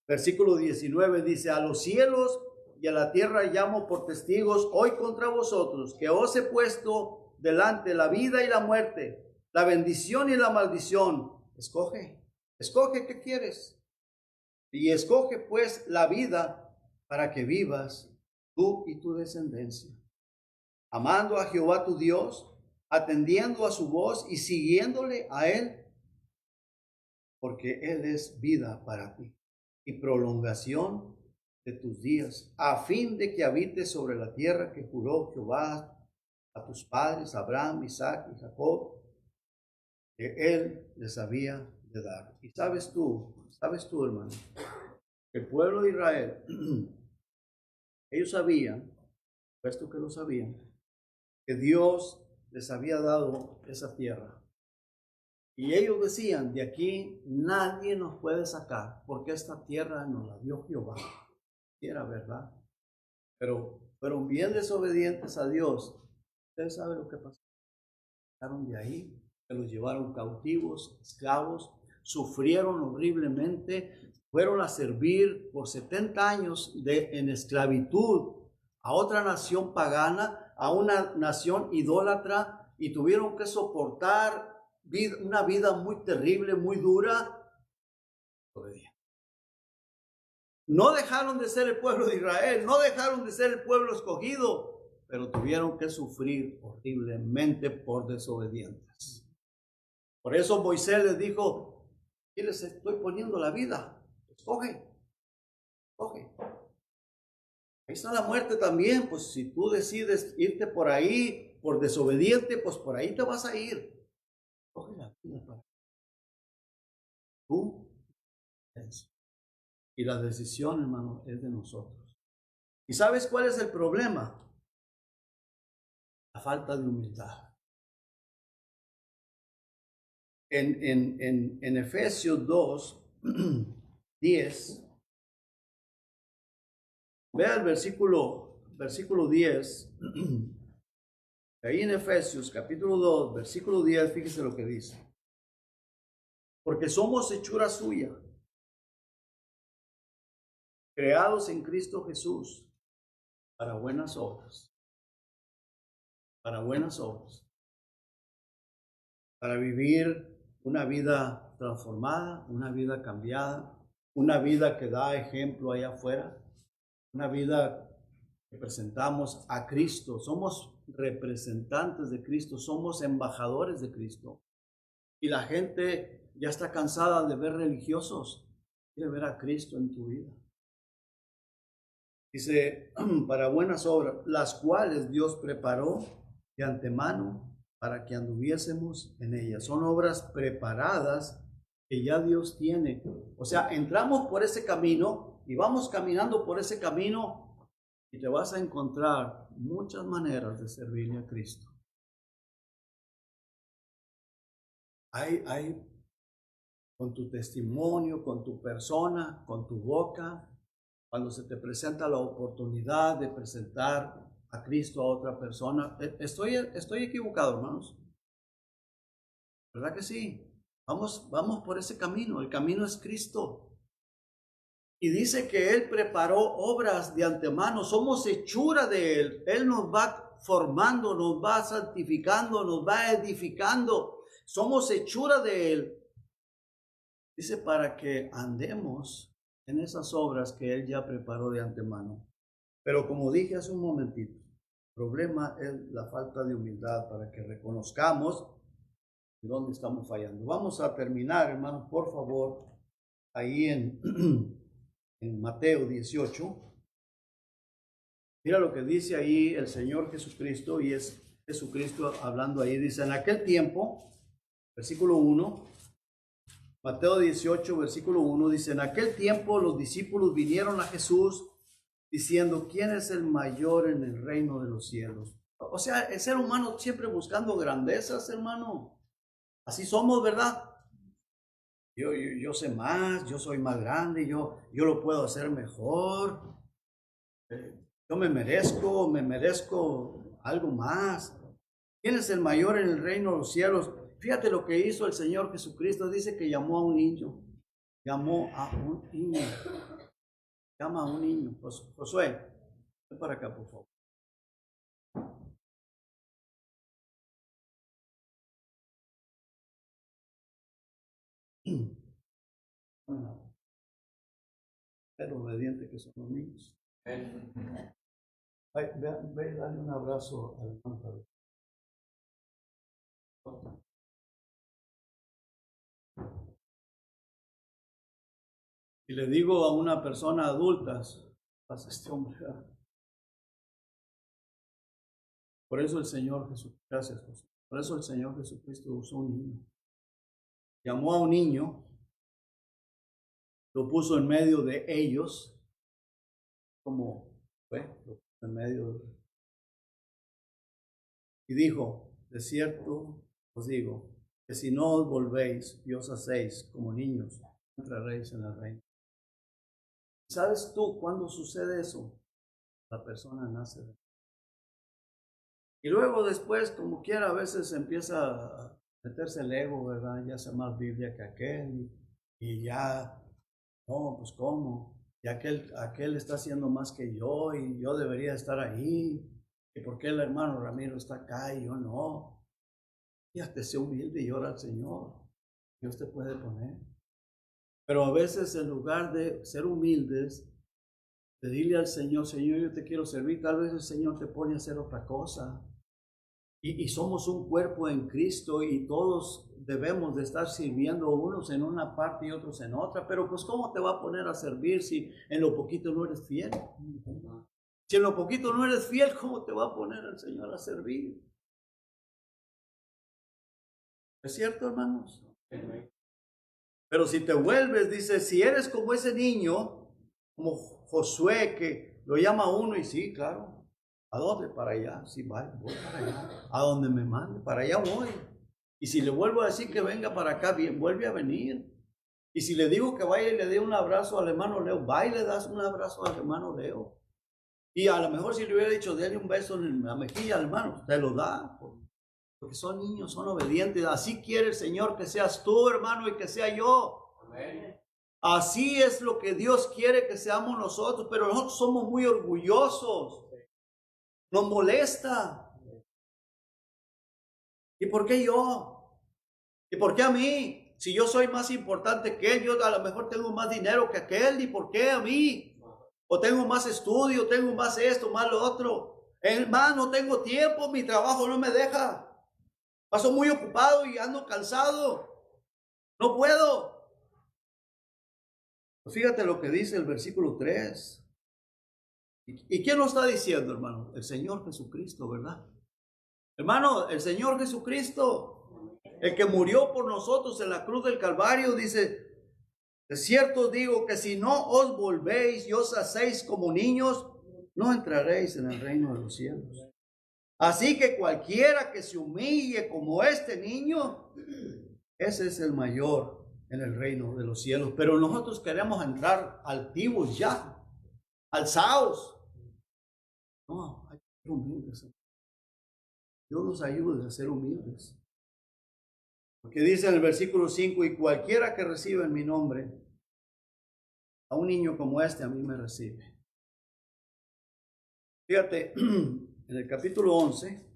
S1: Versículo 19 dice, a los cielos y a la tierra llamo por testigos hoy contra vosotros, que os he puesto delante la vida y la muerte, la bendición y la maldición. Escoge qué quieres. Y escoge pues la vida para que vivas tú y tu descendencia, amando a Jehová tu Dios, atendiendo a su voz y siguiéndole a Él, porque Él es vida para ti y prolongación de tus días, a fin de que habites sobre la tierra que juró Jehová a tus padres, Abraham, Isaac y Jacob, que Él les había de dar. Y sabes tú, hermano, el pueblo de Israel, ellos sabían, puesto que lo sabían, que Dios les había dado esa tierra. Y ellos decían, de aquí nadie nos puede sacar, porque esta tierra nos la dio Jehová. Y era verdad. Pero fueron bien desobedientes a Dios. Ustedes saben lo que pasó. Sacaron de ahí, se los llevaron cautivos, esclavos, sufrieron horriblemente, fueron a servir por 70 años en esclavitud a otra nación pagana, a una nación idólatra, y tuvieron que soportar una vida muy terrible, muy dura. No dejaron de ser el pueblo de Israel, no dejaron de ser el pueblo escogido, pero tuvieron que sufrir horriblemente por desobedientes. Por eso Moisés les dijo, ¿qué les estoy poniendo la vida? Escoge. Ahí está la muerte también, pues si tú decides irte por ahí, por desobediente, pues por ahí te vas a ir. Escoge la vida para tú. Y la decisión, hermano, es de nosotros. ¿Y sabes cuál es el problema? La falta de humildad. En Efesios 2, 10, vea el versículo 10, ahí en Efesios capítulo 2, versículo 10, fíjese lo que dice. Porque somos hechura suya, creados en Cristo Jesús para buenas obras. Para buenas obras. Para vivir una vida transformada, una vida cambiada, una vida que da ejemplo allá afuera, una vida que presentamos a Cristo. Somos representantes de Cristo, somos embajadores de Cristo. Y la gente ya está cansada de ver religiosos, quiere ver a Cristo en tu vida. Dice, para buenas obras, las cuales Dios preparó de antemano para que anduviésemos en ellas. Son obras preparadas que ya Dios tiene. O sea, entramos por ese camino y vamos caminando por ese camino y te vas a encontrar muchas maneras de servirle a Cristo. Hay con tu testimonio, con tu persona, con tu boca, cuando se te presenta la oportunidad de presentar a Cristo a otra persona. Estoy equivocado, hermanos. ¿Verdad que sí? Vamos por ese camino. El camino es Cristo. Y dice que Él preparó obras de antemano. Somos hechura de Él. Él nos va formando, nos va santificando, nos va edificando. Somos hechura de Él. Dice para que andemos en esas obras que Él ya preparó de antemano. Pero como dije hace un momentito, el problema es la falta de humildad para que reconozcamos dónde estamos fallando. Vamos a terminar, hermanos, por favor, ahí en Mateo 18. Mira lo que dice ahí el Señor Jesucristo, y es Jesucristo hablando ahí. Dice, en aquel tiempo, versículo 1, Mateo 18, versículo 1, dice, en aquel tiempo los discípulos vinieron a Jesús diciendo, ¿quién es el mayor en el reino de los cielos? O sea, el ser humano siempre buscando grandezas, hermano. Así somos, ¿verdad? Yo sé más, yo soy más grande, yo lo puedo hacer mejor. Yo me merezco algo más. ¿Quién es el mayor en el reino de los cielos? Fíjate lo que hizo el Señor Jesucristo. Dice que llamó a un niño. Llamó a un niño. Llama a un niño. Josué, ven para acá, por favor. Pero obediente que son los niños. Ay, ve, dale un abrazo al hermano. Y le digo a una persona adulta, pasa este hombre. Por eso el Señor Jesús, gracias José. Por eso el Señor Jesucristo usó un niño. Llamó a un niño, lo puso en medio de ellos, como fue, lo puso en medio y dijo, de cierto os digo, que si no os volvéis y os hacéis como niños, entraréis en el reino. ¿Sabes tú cuándo sucede eso? La persona nace. Y luego después, como quiera, a veces empieza a meterse el ego, ¿verdad? Ya hace más Biblia que aquel y ya, no, pues cómo, y aquel está haciendo más que yo y yo debería estar ahí. ¿Y por qué el hermano Ramiro está acá y yo no? Fíjate, sé humilde y ora al Señor. Dios te puede poner. Pero a veces en lugar de ser humildes, pedirle al Señor, Señor, yo te quiero servir, tal vez el Señor te pone a hacer otra cosa. Y somos un cuerpo en Cristo y todos debemos de estar sirviendo, unos en una parte y otros en otra. Pero pues ¿cómo te va a poner a servir si en lo poquito no eres fiel? Si en lo poquito no eres fiel, ¿cómo te va a poner el Señor a servir? ¿Es cierto, hermanos? Pero si te vuelves, dice, si eres como ese niño, como Josué, que lo llama uno y sí, claro. ¿A dónde? Para allá. Sí, voy para allá. A donde me mande, para allá voy. Y si le vuelvo a decir que venga para acá, bien, vuelve a venir. Y si le digo que vaya y le dé un abrazo al hermano Leo, va y le das un abrazo al hermano Leo. Y a lo mejor si le hubiera dicho, déle un beso en la mejilla al hermano, te lo da. Porque son niños, son obedientes. Así quiere el Señor que seas tú, hermano, y que sea yo. Amén. Así es lo que Dios quiere que seamos nosotros, pero nosotros somos muy orgullosos. Nos molesta. ¿Y por qué yo? ¿Y por qué a mí? Si yo soy más importante que él, yo a lo mejor tengo más dinero que aquel. ¿Y por qué a mí? O tengo más estudio, tengo más esto, más lo otro. Hermano, no tengo tiempo, mi trabajo no me deja. Paso muy ocupado y ando cansado. No puedo. Pues fíjate lo que dice el versículo 3. ¿Y quién lo está diciendo, hermano? El Señor Jesucristo, ¿verdad? Hermano, el Señor Jesucristo, el que murió por nosotros en la cruz del Calvario, dice, de cierto digo que si no os volvéis y os hacéis como niños, no entraréis en el reino de los cielos. Así que cualquiera que se humille como este niño, ese es el mayor en el reino de los cielos. Pero nosotros queremos entrar altivos ya. alzaos. No, hay que ser humildes. Dios nos ayude a ser humildes. Porque dice en el versículo 5, y cualquiera que reciba en mi nombre a un niño como este, a mí me recibe. Fíjate, en el capítulo 11,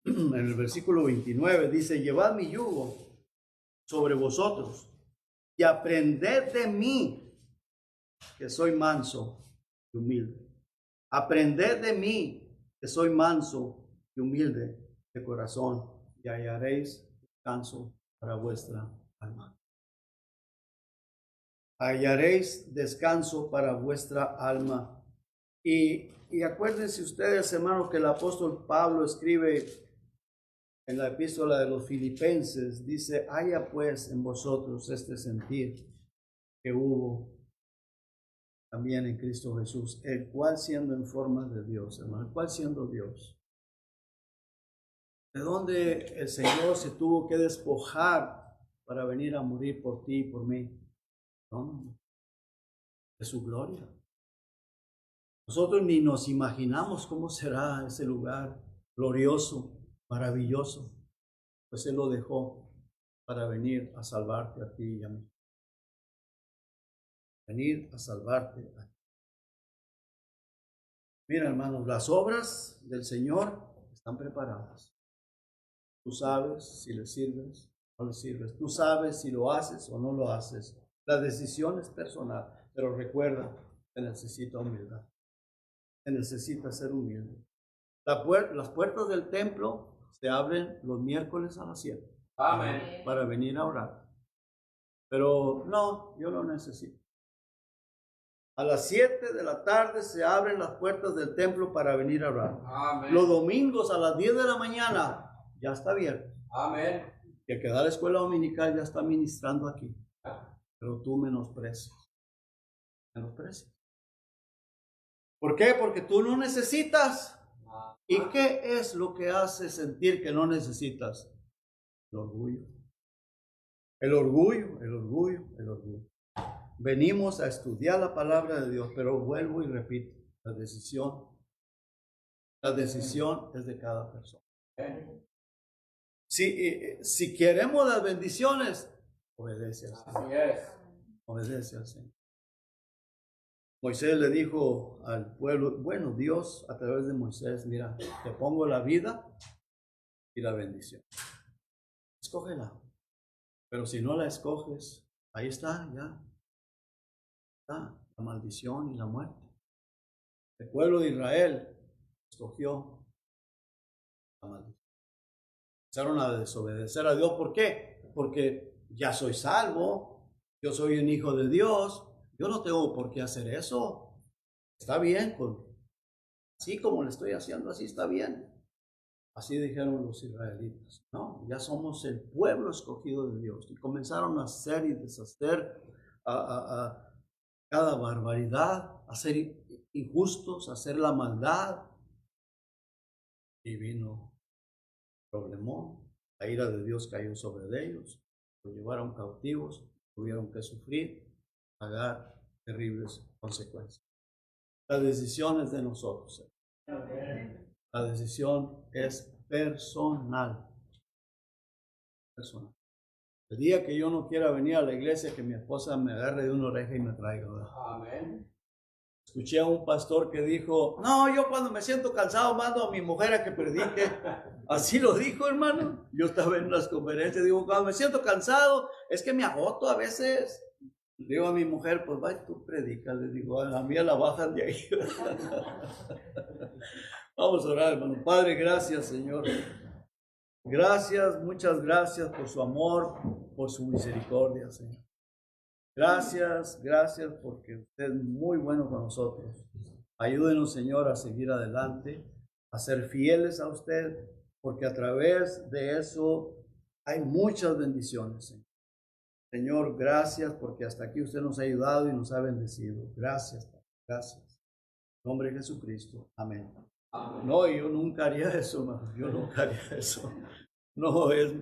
S1: en el versículo 29, dice, llevad mi yugo sobre vosotros y aprended de mí, que soy manso y humilde. Aprended de mí, que soy manso y humilde de corazón, y hallaréis descanso para vuestra alma. Hallaréis descanso para vuestra alma. Y acuérdense ustedes, hermanos, que el apóstol Pablo escribe en la epístola de los Filipenses, dice, haya pues en vosotros este sentir que hubo también en Cristo Jesús, el cual siendo en forma de Dios, hermano, el cual siendo Dios, de donde el Señor se tuvo que despojar para venir a morir por ti y por mí, ¿no? De su gloria. Nosotros ni nos imaginamos cómo será ese lugar glorioso, maravilloso, pues Él lo dejó para venir a salvarte a ti y a mí. Venir a salvarte a ti. Mira, hermanos, las obras del Señor están preparadas. Tú sabes si le sirves o no le sirves. Tú sabes si lo haces o no lo haces. La decisión es personal, pero recuerda, se necesita humildad. Se necesita ser humilde. Las puertas del templo se abren los miércoles a las 7.
S2: Amén.
S1: Para venir a orar. Pero no, yo lo necesito. A las 7 de la tarde se abren las puertas del templo para venir a orar.
S2: Amén.
S1: Los domingos a las 10 de la mañana ya está abierto.
S2: Amén.
S1: Y el que da la escuela dominical ya está ministrando aquí. Pero tú menosprecias. Menosprecias. ¿Por qué? Porque tú no necesitas. ¿Y qué es lo que hace sentir que no necesitas? El orgullo. El orgullo, el orgullo, el orgullo. Venimos a estudiar la palabra de Dios, pero vuelvo y repito, la decisión es de cada persona. Si queremos las bendiciones, obedece al Señor.
S2: Así es.
S1: Obedece al Señor. Moisés le dijo al pueblo, bueno, Dios a través de Moisés, mira, te pongo la vida y la bendición. Escógela. Pero si no la escoges, ahí está, ya. Está la maldición y la muerte. El pueblo de Israel escogió la maldición. Empezaron a desobedecer a Dios. ¿Por qué? Porque ya soy salvo, yo soy un hijo de Dios, yo no tengo por qué hacer eso. Está bien, así como le estoy haciendo, así está bien. Así dijeron los israelitas. No, ya somos el pueblo escogido de Dios. Y comenzaron a hacer y deshacer cada barbaridad, a ser injustos, a hacer la maldad. Y vino problemón. La ira de Dios cayó sobre ellos. Los llevaron cautivos. Tuvieron que sufrir, pagar terribles consecuencias. La decisión es de nosotros. La decisión es personal. Personal. El día que yo no quiera venir a la iglesia, que mi esposa me agarre de una oreja y me traiga.
S2: Amén.
S1: Escuché a un pastor que dijo, no, yo cuando me siento cansado mando a mi mujer a que predique. Así lo dijo, hermano. Yo estaba en unas conferencias, digo, cuando me siento cansado, es que me agoto a veces. Le digo a mi mujer, pues vaya, tú predica. Le digo, a mí la bajan de ahí. Vamos a orar, hermano. Padre, gracias, Señor. Gracias, muchas gracias por su amor, por su misericordia, Señor. Gracias, gracias porque usted es muy bueno con nosotros. Ayúdenos, Señor, a seguir adelante, a ser fieles a usted, porque a través de eso hay muchas bendiciones, Señor. Señor, gracias porque hasta aquí usted nos ha ayudado y nos ha bendecido. Gracias, gracias. En nombre de Jesucristo. Amén. Amén. No, yo nunca haría eso, hermano. Yo nunca haría eso. No, es